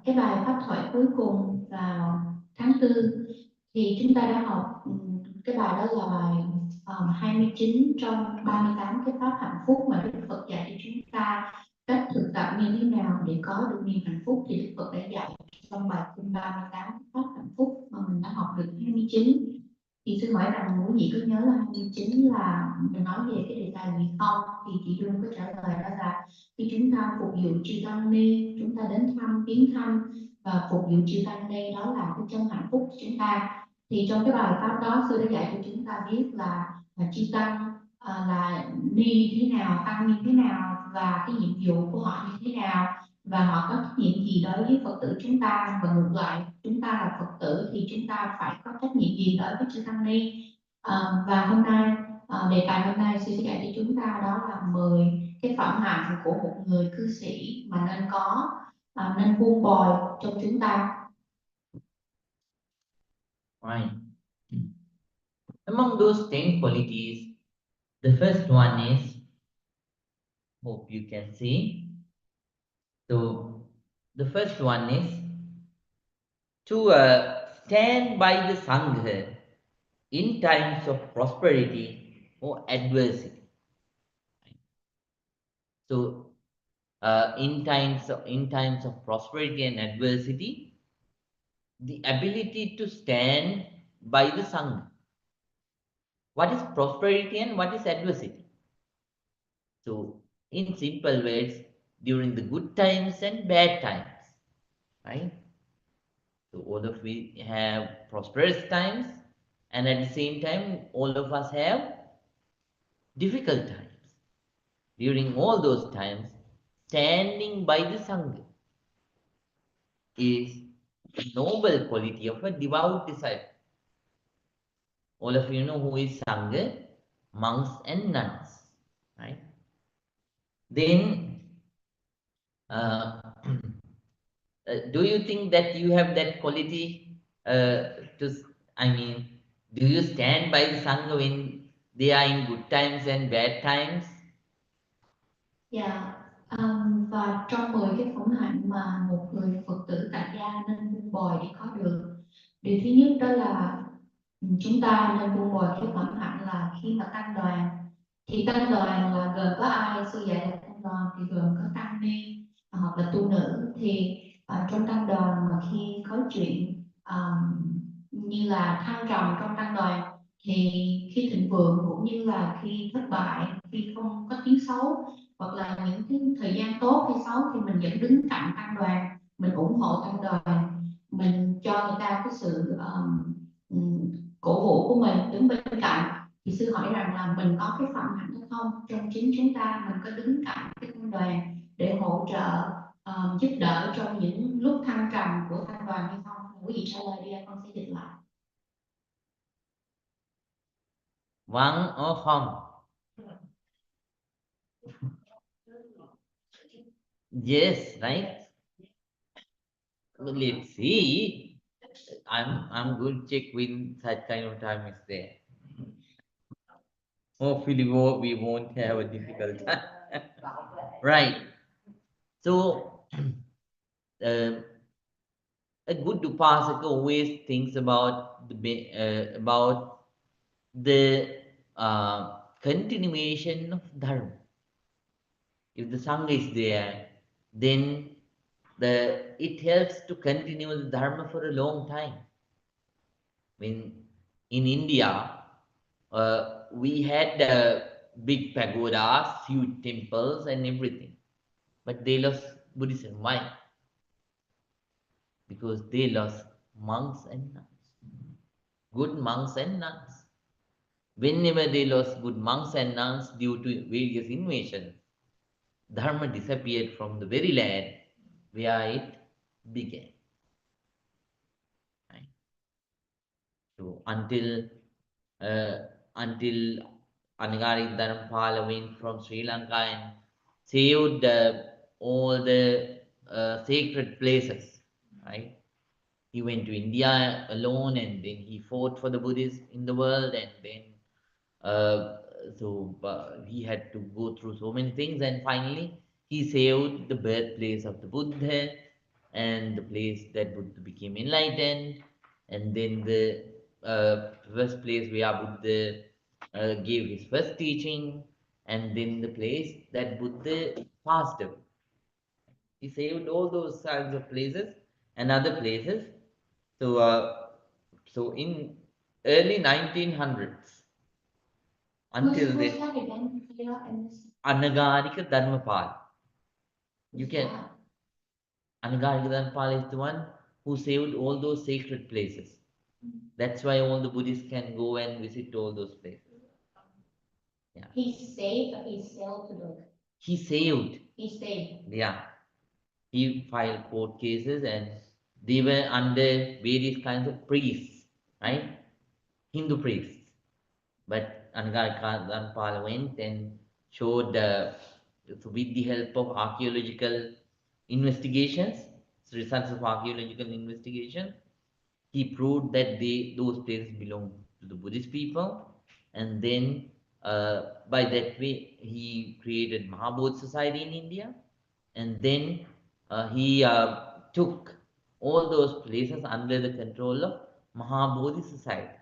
cái bài pháp thoại cuối cùng vào tháng 4 thì chúng ta đã học cái bài đó là bài 29 trong 38 cái pháp hạnh phúc mà Đức Phật dạy cho chúng ta cách thực tập như thế nào để có được niềm hạnh phúc. Thì Đức Phật đã dạy trong bài kinh 38 pháp hạnh phúc mà mình đã học được 29. Thì sư hỏi rằng quý vị có nhớ là 29 là mình nói về cái đề tài gì không? Thì chị Đương có trả lời đó là khi chúng ta phục vụ chư tăng ni, chúng ta đến thăm, viếng thăm và phục vụ chư tăng ni, đó là cái chân hạnh phúc của chúng ta. Thì trong cái bài pháp đó sư đã dạy cho chúng ta biết là chư tăng là ni như thế nào, tăng như thế nào và cái nhiệm vụ của họ như thế nào, và họ có trách nhiệm gì đối với Phật tử chúng ta, và ngược lại chúng ta là Phật tử thì chúng ta phải có trách nhiệm gì đối với chư tăng ni. Và hôm nay đề tài hôm nay sư sẽ dạy cho chúng ta đó là 10 cái phẩm hạnh của một người cư sĩ mà nên có, nên buông bồi trong chúng ta. Right. Among those 10 qualities, the first one is, hope you can see. So the first one is to stand by the Sangha in times of prosperity or adversity. So in times of prosperity and adversity, the ability to stand by the Sangha. What is prosperity and what is adversity? So in simple words, during the good times and bad times, right? So all of we have prosperous times, and at the same time, all of us have difficult times. During all those times, standing by the Sangha is a noble quality of a devout disciple. All of you know who is Sangha? Monks and nuns, right? Then, do you think that you have that quality do you stand by the Sangha when they are in good times and bad times? Dạ, và trong 10 cái phẩm hạnh mà một người Phật tử tại gia nên buông bồi để có được, điều thứ nhất đó là chúng ta nên buông bồi cái phẩm hạnh là khi mà tăng đoàn. Thì tăng đoàn là gồm có ai? Sư dạy là tăng đoàn thì gồm có tăng ni hoặc là tu nữ. Thì trong tăng đoàn mà khi có chuyện như là thăng trầm trong tăng đoàn, thì khi thịnh vượng cũng như là khi thất bại, khi không có tiếng xấu, hoặc là những cái thời gian tốt hay xấu, thì mình vẫn đứng cạnh tăng đoàn, mình ủng hộ tăng đoàn, mình cho người ta cái sự cổ vũ của mình, đứng bên cạnh. Thì sư hỏi rằng là mình có cái phẩm hạnh hay không trong chính chúng ta, mình có đứng cạnh cái tăng đoàn để hỗ trợ, giúp đỡ trong những lúc thăng trầm của tăng đoàn hay không? Quý vị trả lời đi, con sẽ dịch lại. Vâng or không? Yes, right? Well, let's see. I'm going to check when such kind of time is there. Hopefully we won't have a difficult time. Right. So a good upasaka always thinks about the continuation of dharma. If the sangha is there, then it helps to continue the dharma for a long time. When in India, we had big pagodas, huge temples, and everything, but they lost Buddhism. Why? Because they lost monks and nuns, good monks and nuns. Whenever they lost good monks and nuns due to various invasions, dharma disappeared from the very land where it began. Right? So until Anagari Dharmapala went from Sri Lanka and saved all the sacred places, right? He went to India alone, and then he fought for the Buddhists in the world, and then he had to go through so many things, and finally he saved the birthplace of the Buddha, and the place that Buddha became enlightened, and then the first place where Buddha gave his first teaching, and then the place that Buddha passed away. He saved all those kinds of places and other places. So, so in early 1900s, until Who's this that again? In this, Anagarika Dharmapal. You who's can that? Anagarika Dharmapal is the one who saved all those sacred places. That's why all the Buddhists can go and visit all those places. Yeah. He saved or he sailed to do it? He saved. He saved. Yeah. He filed court cases and they were under various kinds of priests, right? Hindu priests. But Anagarika Dharmapal went and showed, with the help of archaeological investigations, results of archaeological investigation, he proved that those places belong to the Buddhist people, and then by that way he created Mahabodhi Society in India, and then he took all those places under the control of Mahabodhi Society.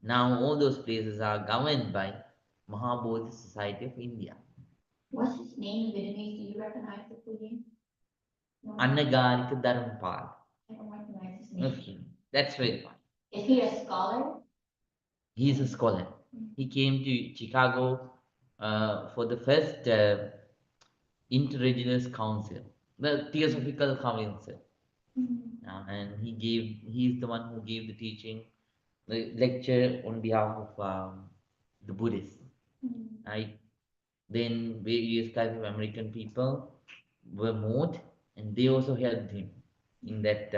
Now all those places are governed by Mahabodhi Society of India. What's his name in Vietnamese? Do you recognize the full name? No, Anagarika Dharmapal. I don't recognize his name. Okay, that's very fine. Is he a scholar? He's a scholar. He came to Chicago for the first Interreligious Council, the Theosophical Council. And he's the one who gave the teaching, the lecture on behalf of the Buddhists. Right? Then various kinds of American people were moved, and they also helped him in that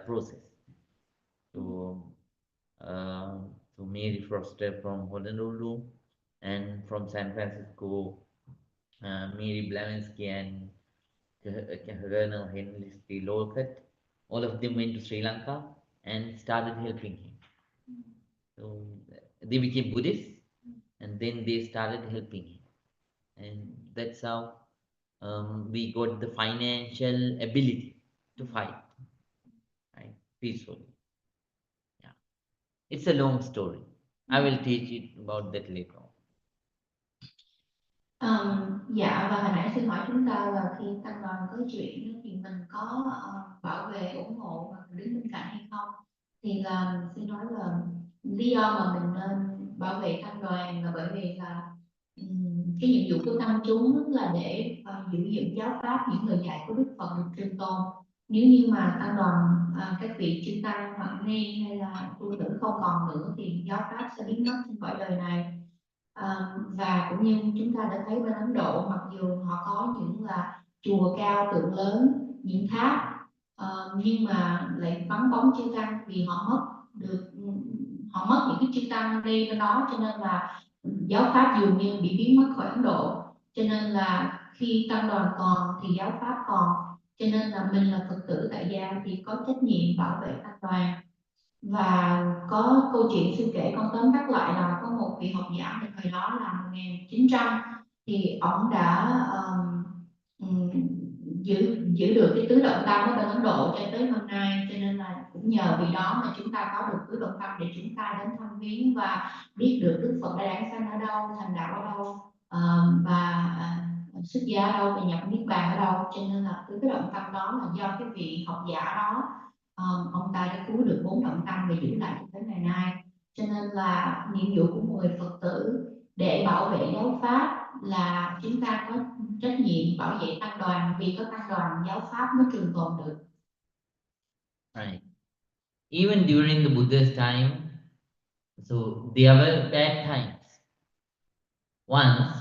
process. So, so Mary Foster from Honolulu, and from San Francisco, Mary Blavatsky and Colonel Henry C. Lolcott, all of them went to Sri Lanka and started helping him. So they became Buddhists, and then they started helping him, and that's how we got the financial ability to fight, right, peacefully. Yeah, it's a long story. I will teach it about that later on. Dạ và hồi nãy xin hỏi chúng ta là khi tăng đoàn có chuyện á, thì mình có bảo vệ ủng hộ và đứng bên cạnh hay không, thì là xin nói là lý do mà mình nên bảo vệ tăng đoàn là bởi vì là cái nhiệm vụ của tăng chúng là để giữ gìn giáo pháp, những lời dạy của Đức Phật được trường tồn. Nếu như mà tăng đoàn các vị chư tăng hoặc ni hay là tu nữ không còn nữa thì giáo pháp sẽ biến mất trên cõi đời này. Và cũng như chúng ta đã thấy bên Ấn Độ, mặc dù họ có những là chùa cao tượng lớn, những tháp, nhưng mà lại vắng bóng chư tăng vì họ mất những cái chư tăng đi bên đó, cho nên là giáo pháp dường như bị biến mất khỏi Ấn Độ. Cho nên là khi tăng đoàn còn thì giáo pháp còn, cho nên là mình là Phật tử tại gia thì có trách nhiệm bảo vệ tăng đoàn. Và có câu chuyện sư kể, con tóm tắt lại là có một vị học giảในthời đó là 1900, thì ông đã giữ được cái tứ động tâm ở bên Ấn Độ cho tới hôm nay, cho nên là cũng nhờ vì đó mà chúng ta có được tứ động tâm để chúng ta đến thăm viếng và biết được Đức Phật đã đản sanh ở đâu, thành đạo ở đâu, và xuất gia ở đâu và nhập niết bàn ở đâu. Cho nên là tứ động tâm đó là do cái vị học giả đó, ông ta đã cứu được 4 trọng tâm và giữ lại cho tới ngày nay. Cho nên là nhiệm vụ của một người Phật tử để bảo vệ giáo pháp là chúng ta có trách nhiệm bảo vệ tăng đoàn, vì có tăng đoàn giáo pháp mới trường tồn được. Right. Even during the Buddha's time, so there were bad times. Once,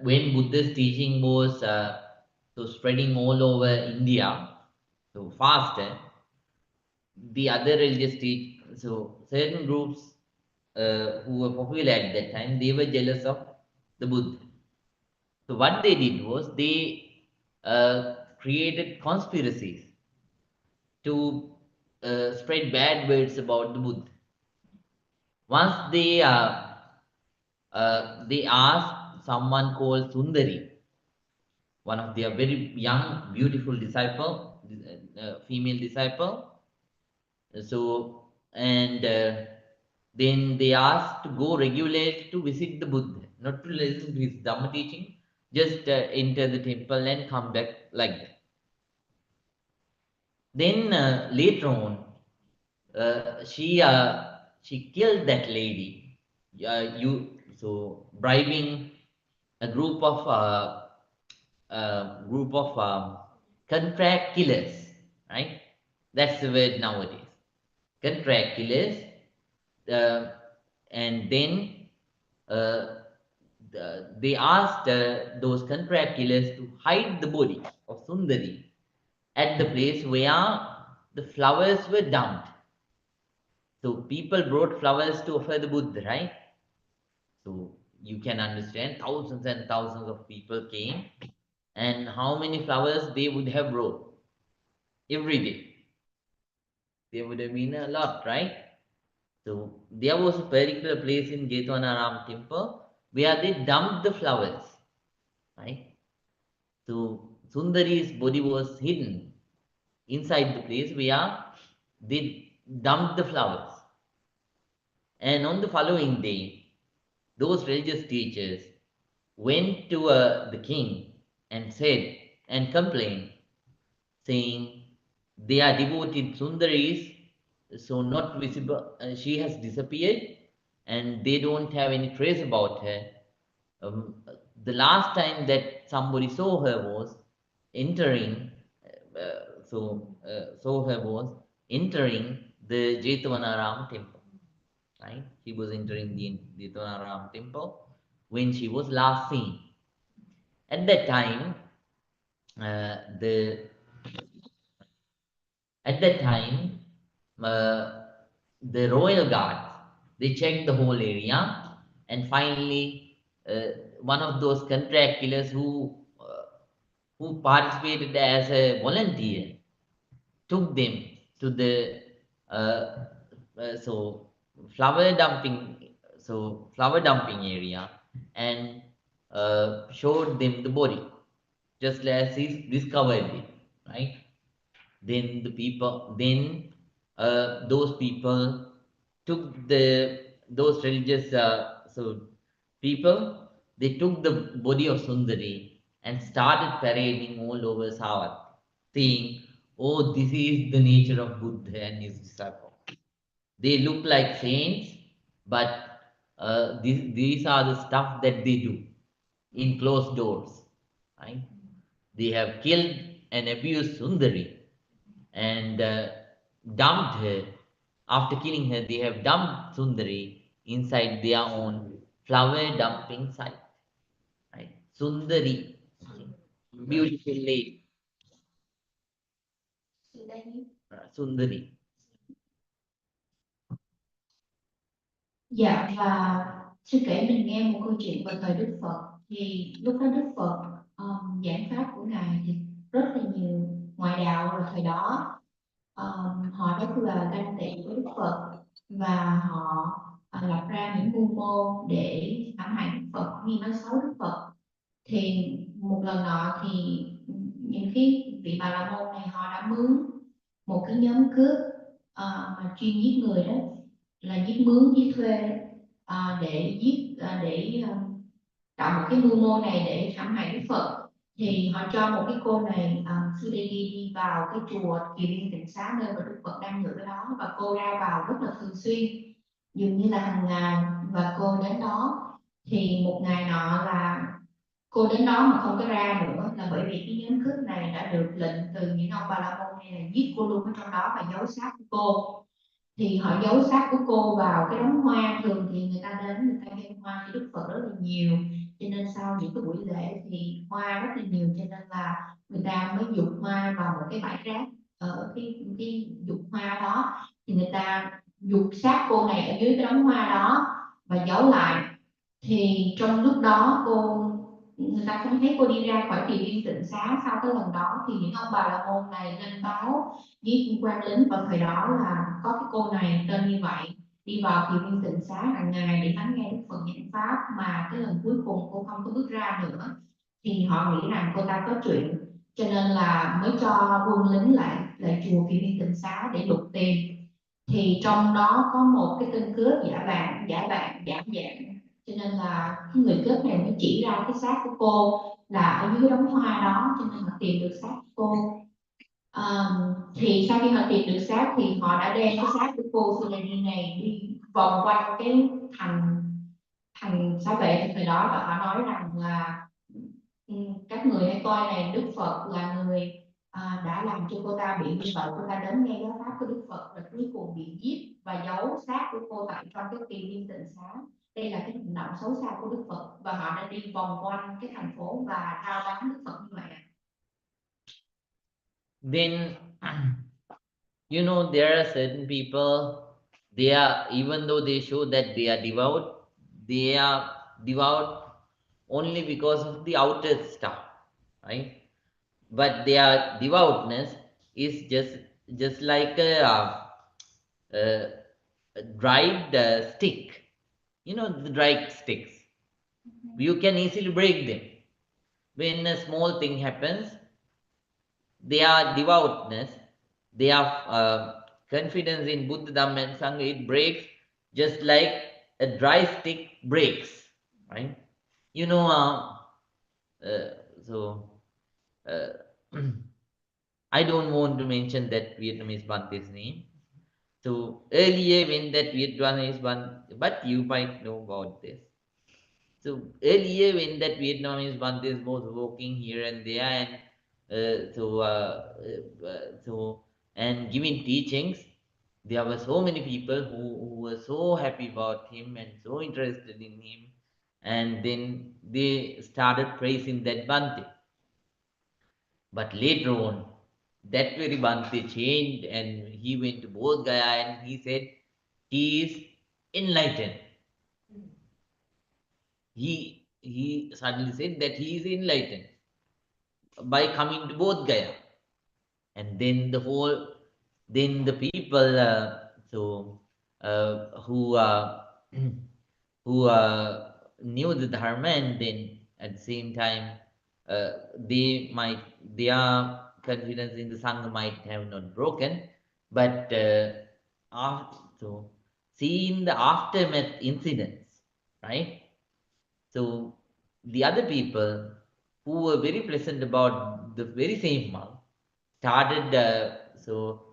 when Buddha's teaching was so spreading all over India, so faster, the other religious so certain groups who were popular at that time, they were jealous of the Buddha. So what they did was they created conspiracies to spread bad words about the Buddha. Once they asked someone called Sundari, one of their very young, beautiful disciple, female disciple. So, and then they asked to go regularly to visit the Buddha, not to listen to his Dhamma teaching, just enter the temple and come back like that. Then later on, she killed that lady. Bribing a group of contract killers, right? That's the word nowadays. Contract killers, uh, and then uh, they asked those contract killers to hide the body of Sundari at the place where the flowers were dumped. So people brought flowers to offer the Buddha, right? So you can understand thousands and thousands of people came, and how many flowers they would have brought every day. There would have been a lot, right? So there was a particular place in Jetwanaram temple where they dumped the flowers, right? So Sundari's body was hidden inside the place where they dumped the flowers. And on the following day, those religious teachers went to the king and said and complained, saying they are devoted Sundaris, so not visible. She has disappeared, and they don't have any trace about her. Um, the last time that somebody saw her was entering, saw her was entering the Jetavanaram temple. Right? She was entering the Jetavanaram temple when she was last seen. At that time, the at that time, uh, the royal guards they checked the whole area, and finally, one of those contract killers who participated as a volunteer took them to the uh, so flower dumping area and showed them the body just as he discovered it, right? Then those people took those religious people, they took the body of Sundari and started parading all over Savat, saying, "Oh, this is the nature of Buddha and his disciple. They look like saints, but these are the stuff that they do in closed doors, right? They have killed and abused Sundari and dumped her. After killing her, they have dumped Sundari inside their own flower dumping site. Right? Sundari, beautiful lady, Sundari. Dạ, và sư kể mình nghe một câu chuyện về thời Đức Phật. Thì lúc đó Đức Phật giảng pháp của ngài thì rất là nhiều ngoại đạo ở thời đó họ rất là ganh tị với Đức Phật, và họ lập ra những mưu mô để hãm hại Đức Phật, nghi nói xấu Đức Phật. Thì một lần nọ thì những cái vị Bà La Môn này họ đã mướn một cái nhóm cướp mà chuyên giết người đó, là giết mướn giết thuê đó, để tạo một cái mưu mô này để hãm hại Đức Phật. Thì họ cho một cái cô này Sudeli đi vào cái chùa Kỳ Viên Tịnh Xá nơi mà Đức Phật đang ngự đó, và cô ra vào rất là thường xuyên, dường như là hàng ngày. Và cô đến đó thì một ngày nọ là cô đến đó mà không có ra nữa, là bởi vì cái nhóm cướp này đã được lệnh từ những ông Bà La Môn này là giết cô luôn ở trong đó và giấu xác của cô. Thì họ giấu xác của cô vào cái đống hoa. Thường thì người ta đến người ta gieo hoa cho Đức Phật rất là nhiều, cho nên sau những cái buổi lễ thì hoa rất là nhiều, cho nên là người ta mới dục hoa vào một cái bãi rác ở cái dục hoa đó. Thì người ta dục xác cô này ở dưới cái đống hoa đó và giấu lại. Thì trong lúc đó người ta không thấy cô đi ra khỏi Kỳ Viên Tịnh Xá. Sau cái lần đó thì những ông Bà La Môn này lên báo với quan lính vào thời đó là có cái cô này tên như vậy đi vào Kỳ Viên Tịnh Xá hàng ngày để lắng nghe Đức Phật giảng pháp, mà cái lần cuối cùng cô không có bước ra nữa. thì họ nghĩ rằng cô ta có chuyện, cho nên là mới cho quân lính lại chùa Kỳ Viên Tịnh Xá để lục tìm. Thì trong đó có một cái tên cướp giả dạng, cho nên là cái người cướp này mới chỉ ra cái xác của cô là ở dưới đống hoa đó, cho nên họ tìm được xác của cô. Thì sau khi họ tìm được xác thì họ đã đem cái xác của cô Suleimani này đi vòng quanh cái thành thành Xá Vệ thời đó, và họ nói rằng là các người hãy coi này, Đức Phật là người đã làm cho cô ta bị như vậy. Cô ta đến nghe giáo pháp của Đức Phật và cuối cùng bị giết và giấu xác của cô tại trong cái kỳ viên tịnh xá. Đây là cái hành động xấu xa của Đức Phật, và họ đã đi vòng quanh cái thành phố và rao bán Đức Phật như vậy. Then, you know, there are certain people, they are, even though they show that they are devout only because of the outer stuff, right? But their devoutness is just like a, a dried stick. You know, the dried sticks. You can easily break them. When a small thing happens, their devoutness, their confidence in Buddha, Dhamma, and Sangha, it breaks just like a dry stick breaks, right? You know, so I don't want to mention that Vietnamese Bhante's name. So earlier when that Vietnamese Bhante, but you might know about this. So earlier when that Vietnamese Bhantes was walking here and there and and giving teachings, there were so many people who were so happy about him and so interested in him, and then they started praising that Bhante. But later on, that very Bhante changed and he went to Bodh Gaya and he said he is enlightened. He suddenly said that he is enlightened by coming to Bodh Gaya. And then the people who who knew the dharma, and then at the same time their confidence in the sangha might have not broken, but so seeing the aftermath incidents, right? So the other people who were very pleasant about the very same monk started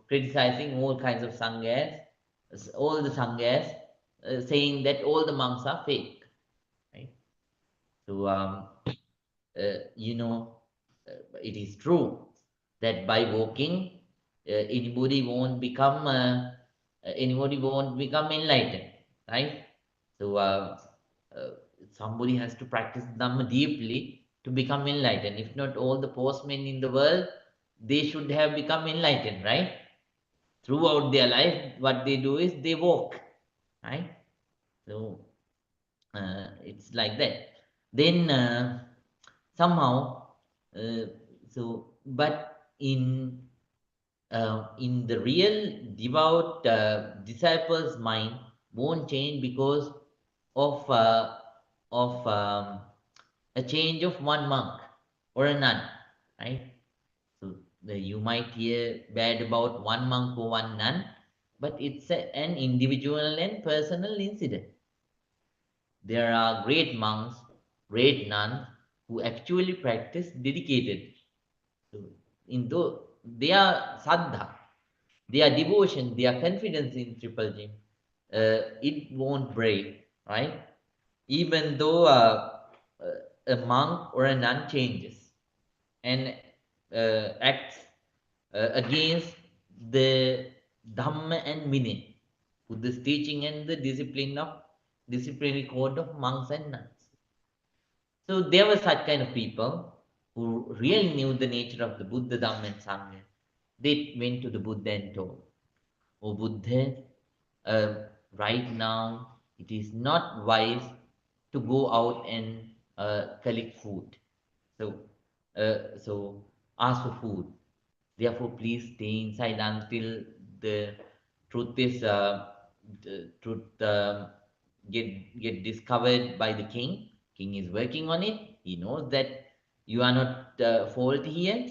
criticizing all kinds of sanghas, all the sanghas, saying that all the monks are fake, right? So you know, it is true that by walking, anybody won't become enlightened, right? So uh, somebody has to practice Dhamma deeply to become enlightened. If not, all the postmen in the world, they should have become enlightened, right? Throughout their life, what they do is they walk, right? So it's like that. Then somehow, uh, but in the real devout disciple's mind won't change because of a change of one monk or a nun, right? So you might hear bad about one monk or one nun, but it's an individual and personal incident. There are great monks, great nuns who actually practice dedicated. So their saddha, their devotion, their confidence in Triple Gym, it won't break, right? Even though a monk or a nun changes and acts against the Dhamma and Vinaya, Buddha's teaching and the disciplinary code of monks and nuns. So there were such kind of people who really knew the nature of the Buddha, Dhamma, and Sangha. They went to the Buddha and told, "O Buddha, right now it is not wise to go out and collect food. So ask for food. Therefore, please stay inside until the truth is the truth get discovered by the king. King is working on it. He knows that You are not fault here.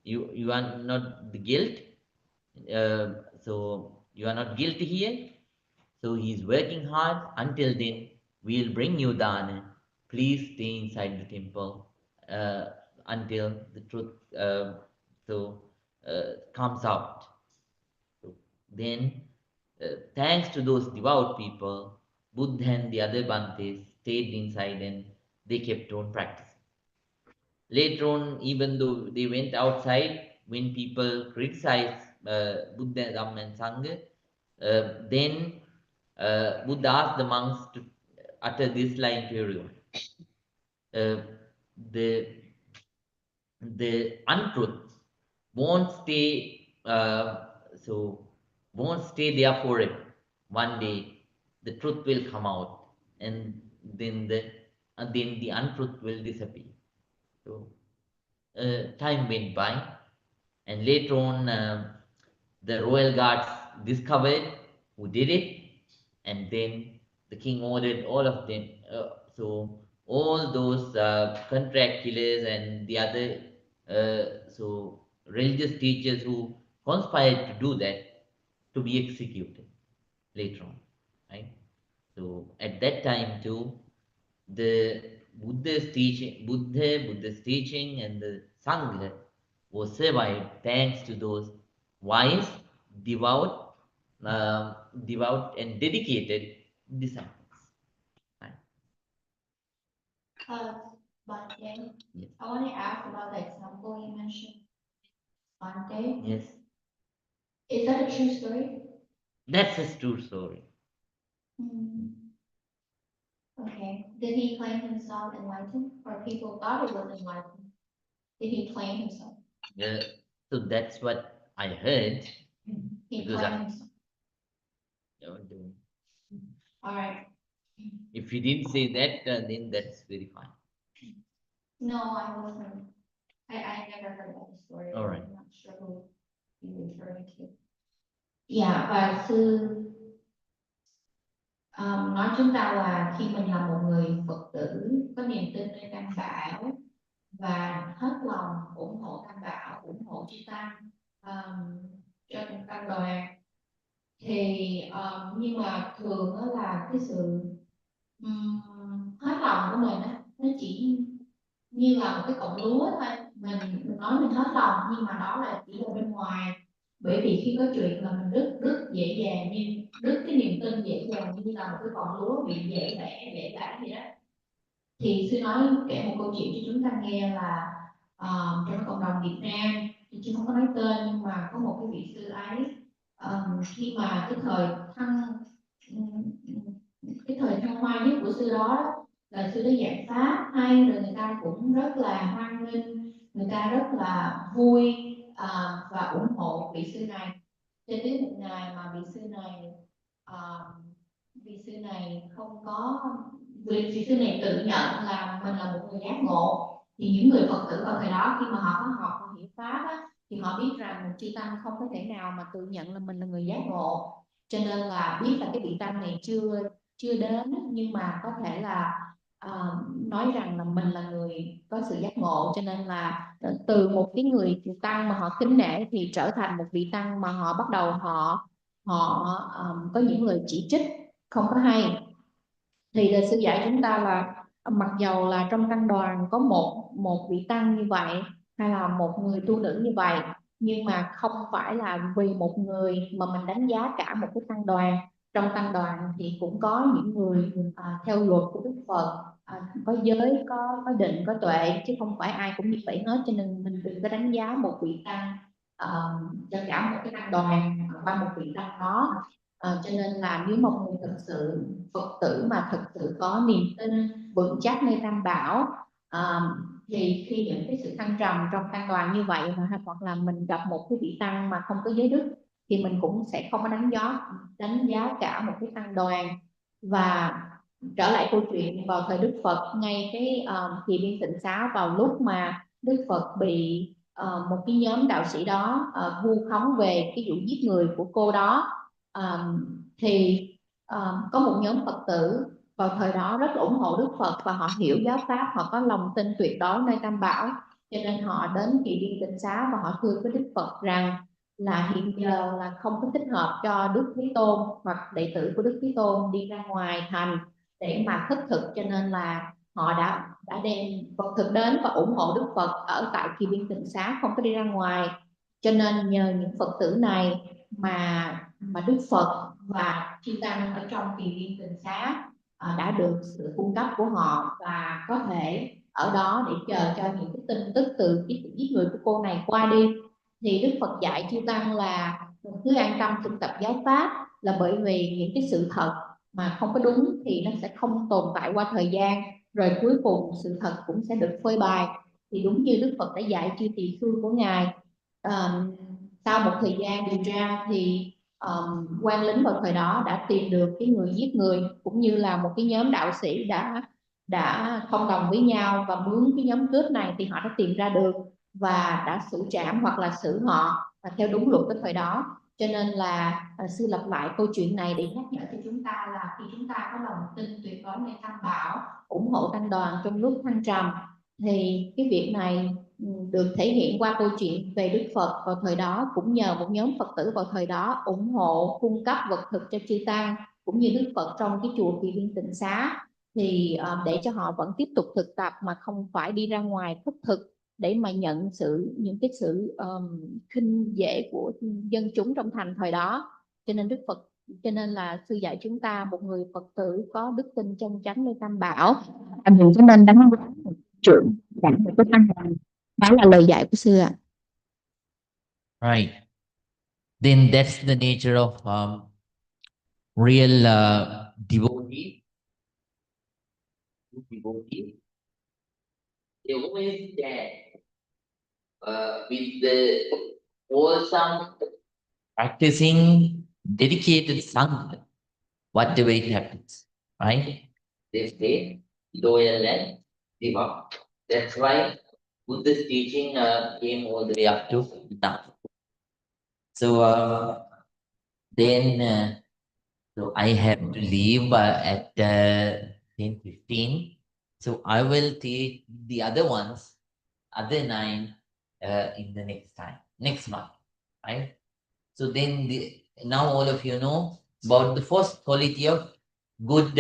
You are not the guilt. So you are not guilty here. So he's working hard. Until then, we'll bring you dana. Please stay inside the temple until the truth comes out. So then, thanks to those devout people, Buddha and the other Bhantes stayed inside and they kept on practicing. Later on, even though they went outside, when people criticized Buddha, Dhamma, and Sangha, then Buddha asked the monks to utter this line to everyone. The untruth won't stay won't stay there forever. One day the truth will come out, and then the untruth will disappear. So time went by, and later on the royal guards discovered who did it, and then the king ordered all of them. So all those contract killers and the other religious teachers who conspired to do that to be executed later on, right? So at that time too, the Buddha's teaching, and the Sangha was survived thanks to those wise, devout, devout and dedicated disciples. Right? But then Yes. I want to ask about the example you mentioned. Bhante. Yes. Is that a true story? That's a true story. Okay. Did he claim himself enlightened, or people thought he was enlightened? Did he claim himself? Yeah. So that's what I heard. He Because claimed himself. uh, All right. if you didn't say that, then that's very fine. No, I wasn't. I never heard about the story. All right. I'm not sure who you're referring to. Dạ, và sư nói chúng ta là khi mình là một người Phật tử có niềm tin nơi Tam Bảo và hết lòng ủng hộ Tam Bảo, ủng hộ chư Tăng trong tăng đoàn, thì nhưng mà thường đó là cái sự hết lòng của mình á, nó chỉ như là một cái cọng lúa thôi. Mình nói mình hết lòng, nhưng mà đó là chỉ là bên ngoài. Bởi vì khi có chuyện là mình đứt dễ dàng, như đứt cái niềm tin dễ dàng như là một cái cọng lúa bị dễ bẻ vậy đó. Thì sư nói kể một câu chuyện cho chúng ta nghe là trong cộng đồng Việt Nam thì chứ không có nói tên, nhưng mà có một cái vị sư ấy khi mà cái thời thăng hoa nhất của sư đó là sư đã giảng pháp hay, rồi người ta cũng rất là hoan nghênh, người ta rất là vui và ủng hộ vị sư này. Cho đến một ngày mà vị sư này không có, vị sư này tự nhận là mình là một người giác ngộ, thì những người Phật tử vào thời đó khi mà họ có học và hiểu pháp á, thì họ biết rằng chư Tăng không có thể nào mà tự nhận là mình là người giác ngộ, cho nên là biết là cái vị Tăng này chưa đến, nhưng mà có thể là nói rằng là mình là người có sự giác ngộ, cho nên là từ một cái người Tăng mà họ kính nể thì trở thành một vị Tăng mà họ bắt đầu họ có những lời chỉ trích không có hay. Thì lời sư dạy chúng ta là mặc dầu là trong tăng đoàn có một vị Tăng như vậy, hay là một người tu nữ như vậy, nhưng mà không phải là vì một người mà mình đánh giá cả một cái tăng đoàn. Trong tăng đoàn thì cũng có những người theo luật của Đức Phật, có giới, có định, có tuệ, chứ không phải ai cũng như vậy hết. Cho nên mình đừng có đánh giá một vị Tăng cho cả một cái tăng đoàn qua một vị Tăng đó. Cho nên là nếu một người thực sự Phật tử mà thực sự có niềm tin vững chắc nơi Tam Bảo, thì khi những cái sự thăng trầm trong tăng đoàn như vậy, hoặc là mình gặp một cái vị Tăng mà không có giới đức, thì mình cũng sẽ không có đánh giá cả một cái tăng đoàn. Và trở lại câu chuyện vào thời Đức Phật, ngay cái kỳ viên tịnh xá, vào lúc mà Đức Phật bị một cái nhóm đạo sĩ đó vu khống về cái vụ giết người của cô đó, thì có một nhóm Phật tử vào thời đó rất là ủng hộ Đức Phật và họ hiểu giáo pháp, họ có lòng tin tuyệt đối nơi Tam Bảo, cho nên họ đến Kỳ Viên Tịnh Xá và họ thưa với Đức Phật rằng là hiện giờ là không có thích hợp cho Đức Thế Tôn hoặc đệ tử của Đức Thế Tôn đi ra ngoài thành để mà khất thực, cho nên là họ đã đem Phật thực đến và ủng hộ Đức Phật ở tại Kỳ Viên Tịnh Xá, không có đi ra ngoài. Cho nên nhờ những Phật tử này mà Đức Phật và chư tăng ở trong Kỳ Viên Tịnh Xá đã được sự cung cấp của họ và có thể ở đó để chờ cho những cái tin tức từ cái sự giết người của cô này qua đi. Thì Đức Phật dạy chư tăng là cứ an tâm thực tập giáo pháp, là bởi vì những cái sự thật mà không có đúng thì nó sẽ không tồn tại qua thời gian, rồi cuối cùng sự thật cũng sẽ được phơi bày. Thì đúng như Đức Phật đã dạy chư tỳ khưu của ngài, sau một thời gian điều tra thì quan lính vào thời đó đã tìm được cái người giết người, cũng như là một cái nhóm đạo sĩ đã thông đồng với nhau và mướn cái nhóm cướp này, thì họ đã tìm ra được và đã xử trảm hoặc là xử họ và theo đúng luật cái thời đó. Cho nên là sư lặp lại câu chuyện này để nhắc nhở cho chúng ta là khi chúng ta có lòng tin tuyệt đối nơi Tam Bảo, ủng hộ tăng đoàn trong lúc thăng trầm, thì cái việc này được thể hiện qua câu chuyện về Đức Phật vào thời đó, cũng nhờ một nhóm Phật tử vào thời đó ủng hộ cung cấp vật thực cho chư tăng cũng như Đức Phật trong cái chùa Kỳ Viên Tịnh Xá, thì để cho họ vẫn tiếp tục thực tập mà không phải đi ra ngoài khất thực để mà nhận những cái sự khinh dễ của dân chúng trong thành thời đó. Cho nên cho nên là sư dạy chúng ta, một người Phật tử có đức tin chân chánh nơi Tam Bảo mình có nên đánh trưởng giảng một cái tăng đoàn. Đó là lời dạy của sư ạ. Right. Then that's the nature of real devotee. Devotee. They always stand with the wholesome, practicing, dedicated sangha, whatever it happens, right? They stay loyal and devout. That's why Buddha's teaching came all the way up to now. So then so I have to leave at 10:15. So I will teach the other ones, other 9 in the next month, right? So then now all of you know about the first quality of good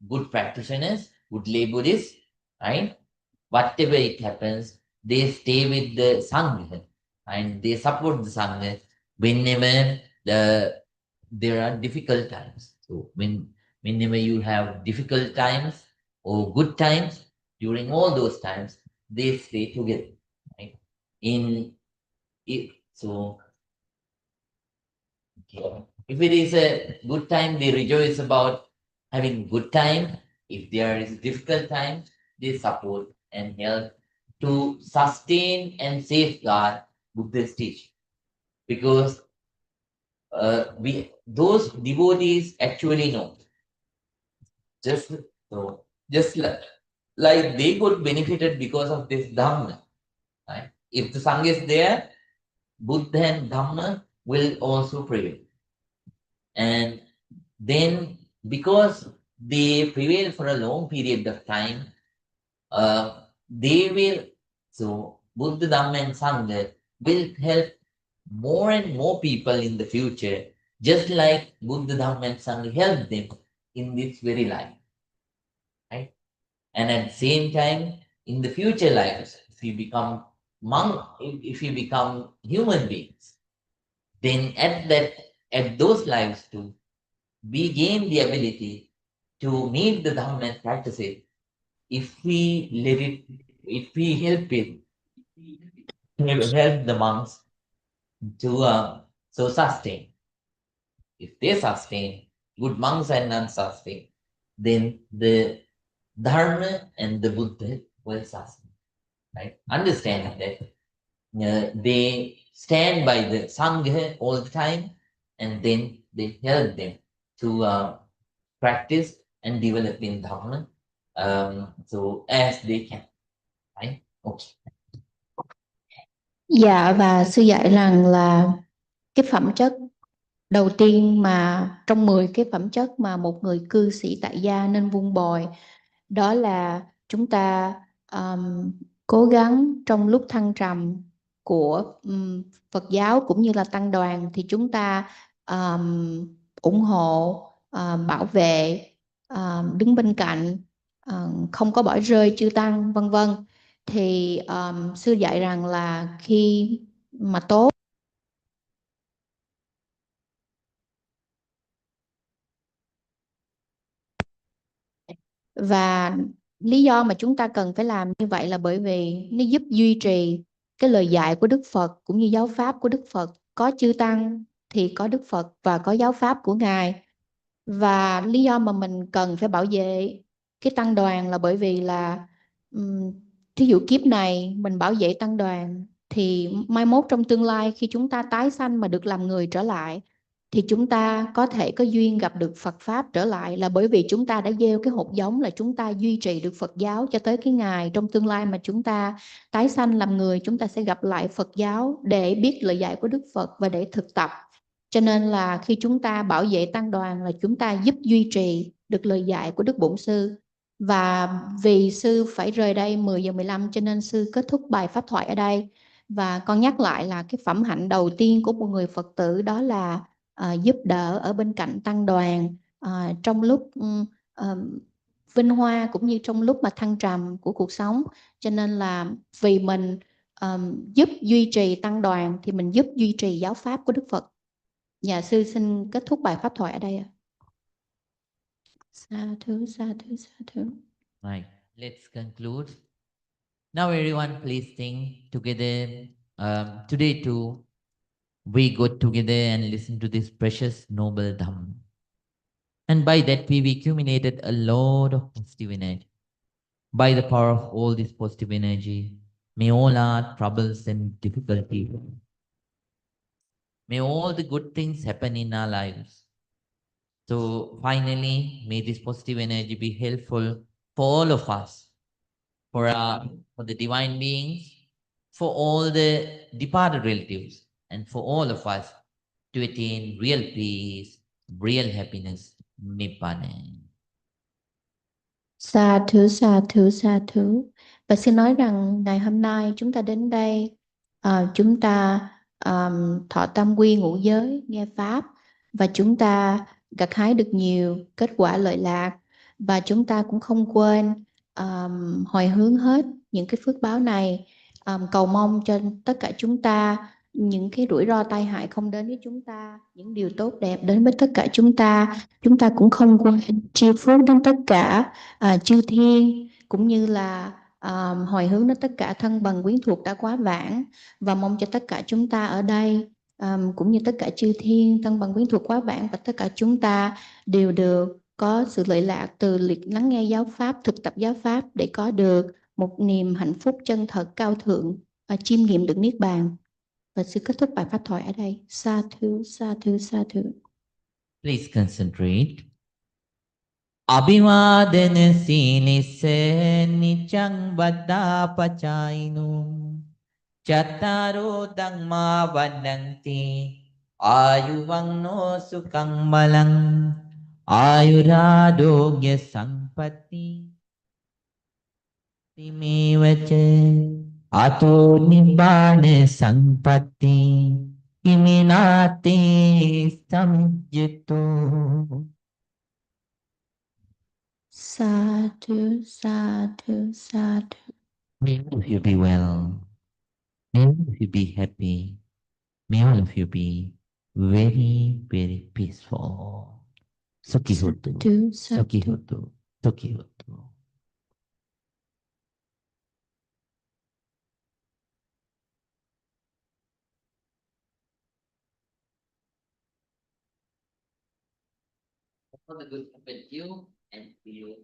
good practitioners, good lay Buddhists, right? Whatever it happens, they stay with the Sangha and they support the Sangha whenever there are difficult times. So whenever you have difficult times or good times, during all those times, they stay together, right? Okay. If it is a good time, they rejoice about having good time. If there is difficult time, they support and help to sustain and safeguard Buddha's teaching. Because those devotees actually know. Just like they got benefited because of this Dhamma. Right? If the Sangha is there, Buddha and Dhamma will also prevail. And then because they prevail for a long period of time, they will, so Buddha, Dhamma and Sangha will help more and more people in the future, just like Buddha, Dhamma and Sangha helped them in this very life. Right? And at the same time, in the future lives, if you become monk, if you become human beings, then at those lives too, we gain the ability to meet the Dhamma and practice it if we help the monks to sustain. If they sustain, good monks and nuns sustain, then the Dharma and the Buddha will sustain. Right? Understanding that they stand by the Sangha all the time, and then they help them to practice and develop in Dharma so as they can. Right? Okay. Dạ, và sư dạy rằng là cái phẩm chất đầu tiên mà trong 10 cái phẩm chất mà một người cư sĩ tại gia nên vun bồi, đó là chúng ta cố gắng trong lúc thăng trầm của Phật giáo cũng như là tăng đoàn, thì chúng ta ủng hộ, bảo vệ, đứng bên cạnh, không có bỏ rơi chư tăng, vân vân. Thì sư dạy rằng là khi mà tốt và lý do mà chúng ta cần phải làm như vậy là bởi vì nó giúp duy trì cái lời dạy của Đức Phật cũng như giáo pháp của Đức Phật. Có chư tăng thì có Đức Phật và có giáo pháp của Ngài. Và lý do mà mình cần phải bảo vệ cái tăng đoàn là bởi vì là thí dụ kiếp này mình bảo vệ tăng đoàn thì mai mốt trong tương lai khi chúng ta tái sanh mà được làm người trở lại thì chúng ta có thể có duyên gặp được Phật Pháp trở lại, là bởi vì chúng ta đã gieo cái hột giống là chúng ta duy trì được Phật giáo cho tới cái ngày trong tương lai mà chúng ta tái sanh làm người, chúng ta sẽ gặp lại Phật giáo để biết lời dạy của Đức Phật và để thực tập. Cho nên là khi chúng ta bảo vệ tăng đoàn là chúng ta giúp duy trì được lời dạy của Đức Bổn Sư. Và vì sư phải rời đây 10 giờ 15 cho nên sư kết thúc bài pháp thoại ở đây. Và con nhắc lại là cái phẩm hạnh đầu tiên của một người Phật tử đó là giúp đỡ ở bên cạnh tăng đoàn trong lúc vinh hoa cũng như trong lúc mà thăng trầm của cuộc sống. Cho nên là vì mình giúp duy trì tăng đoàn thì mình giúp duy trì giáo pháp của Đức Phật. Nhà sư xin kết thúc bài pháp thoại ở đây ạ. Sa thú, sa thú, sa thú. Right. Let's conclude. Now, everyone, please think together. Today, too, we got together and listened to this precious, noble Dhamma. And by that, we accumulated a lot of positive energy. By the power of all this positive energy, may all our troubles and difficulties, may all the good things happen in our lives. So, finally, may this positive energy be helpful for all of us, for the divine beings, for all the departed relatives, and for all of us to attain real peace, real happiness, Nibbana. Sa thú, sa thú, sa thú. Và xin nói rằng ngày hôm nay chúng ta đến đây, chúng ta thọ tam quy ngũ giới, nghe Pháp, và chúng ta gặt hái được nhiều kết quả lợi lạc. Và chúng ta cũng không quên hồi hướng hết những cái phước báo này, cầu mong cho tất cả chúng ta những cái rủi ro tai hại không đến với chúng ta, những điều tốt đẹp đến với tất cả chúng ta. Chúng ta cũng không quên chia phước đến tất cả chư thiên, cũng như là hồi hướng đến tất cả thân bằng quyến thuộc đã quá vãng, và mong cho tất cả chúng ta ở đây cũng như tất cả chư thiên thân bằng quyến thuộc quá vãng và tất cả chúng ta đều được có sự lợi lạc từ việc lắng nghe giáo pháp, thực tập giáo pháp để có được một niềm hạnh phúc chân thật cao thượng, chiêm nghiệm được niết bàn. Và sư kết thúc bài pháp thoại ở đây. Sa thú, sa thú, sa thú. Please concentrate. Abhivadana silisse nichang vaddhapachainu chattaro dhamma vadanti ayuvagno sukhang balang ayuradogya sampatti timevacha ato nibbana sampatti iminati samjito. Sadhu, sadhu, sadhu. May all of you be well. May all of you be happy. May all of you be very, very peaceful. Sokihotu. Sadhu, sadhu. Sokihotu. Sokihotu. All the good happen to you and to you.